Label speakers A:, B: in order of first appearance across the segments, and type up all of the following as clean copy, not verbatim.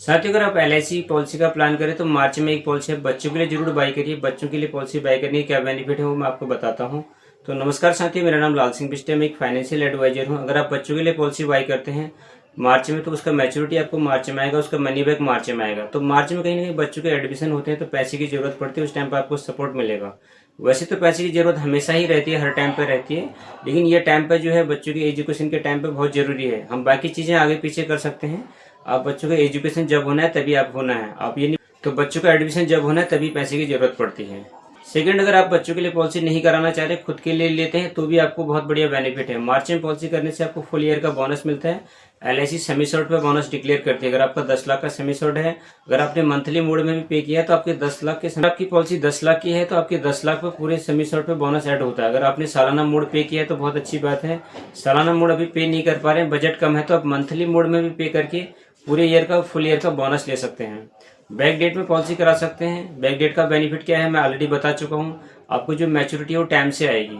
A: साथियों, अगर आप एलआईसी पॉलिसी का प्लान करें तो मार्च में एक पॉलिसी बच्चों के लिए जरूर बाई करिए। बच्चों के लिए पॉलिसी बाई करने के क्या बेनिफिट है वो मैं आपको बताता हूं। तो नमस्कार साथियों, मेरा नाम लाल सिंह बिष्ट, मैं एक फाइनेंशियल एडवाइजर हूं। अगर आप बच्चों के लिए पॉलिसी बाई करते हैं मार्च में तो उसका मैच्योरिटी आपको मार्च में आएगा, उसका मनी बैक मार्च में आएगा। तो मार्च में कहीं ना कहीं बच्चों के एडमिशन होते हैं तो पैसे की जरूरत पड़ती है, उस टाइम पर आपको सपोर्ट मिलेगा। वैसे तो पैसे की जरूरत हमेशा ही रहती है, हर टाइम पर रहती है, लेकिन ये टाइम पर जो है बच्चों की एजुकेशन के टाइम पर बहुत जरूरी है। हम बाकी चीज़ें आगे पीछे कर सकते हैं, आप बच्चों का एजुकेशन जब होना है तभी आप होना है, आप ये नहीं। तो बच्चों का एडमिशन जब होना है तभी पैसे की जरूरत पड़ती है। सेकंड, अगर आप बच्चों के लिए पॉलिसी नहीं कराना चाह रहे, खुद के लिए लेते हैं तो भी आपको बहुत बढ़िया बेनिफिट है। मार्च में पॉलिसी करने से आपको फुल ईयर का बोनस मिलता है। एलआईसी सेमी शॉर्ट पे बोनस डिक्लेयर करती है। अगर आपका 10 लाख का सेमी शॉर्ट है, अगर आपने मंथली मोड में भी पे किया है तो आपके 10 लाख के, आपकी पॉलिसी 10 लाख की है तो आपके 10 लाख पे पूरे सेमी शॉर्ट पे बोनस ऐड होता है। अगर आपने सालाना मोड पे किया है तो बहुत अच्छी बात है। सालाना मोड अभी पे नहीं कर पा रहे हैं, बजट कम है, तो आप मंथली मोड में भी पे करके पूरे ईयर का, फुल ईयर का बोनस ले सकते हैं। बैक डेट में पॉलिसी करा सकते हैं। बैक डेट का बेनिफिट क्या है मैं ऑलरेडी बता चुका हूँ। आपको जो मैच्योरिटी है वो टाइम से आएगी,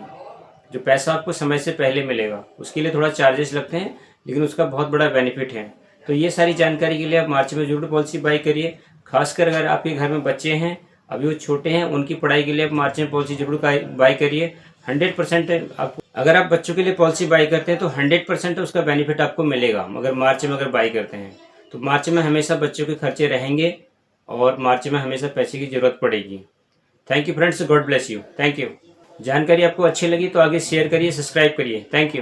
A: जो पैसा आपको समय से पहले मिलेगा। उसके लिए थोड़ा चार्जेस लगते हैं, लेकिन उसका बहुत बड़ा बेनिफिट है। तो ये सारी जानकारी के लिए आप मार्च में जरूर पॉलिसी बाई करिए। खासकर अगर आपके घर में बच्चे हैं, अभी वो छोटे हैं, उनकी पढ़ाई के लिए आप मार्च में पॉलिसी जरूर बाई करिए। 100% आपको, अगर आप बच्चों के लिए पॉलिसी बाई करते हैं तो 100% उसका बेनिफिट आपको मिलेगा। मगर मार्च में अगर बाई करते हैं तो मार्च में हमेशा बच्चों के खर्चे रहेंगे और मार्च में हमेशा पैसे की जरूरत पड़ेगी। Thank you friends, God bless you, thank you. जानकारी आपको अच्छी लगी तो आगे शेयर करिए, सब्सक्राइब करिए। Thank you.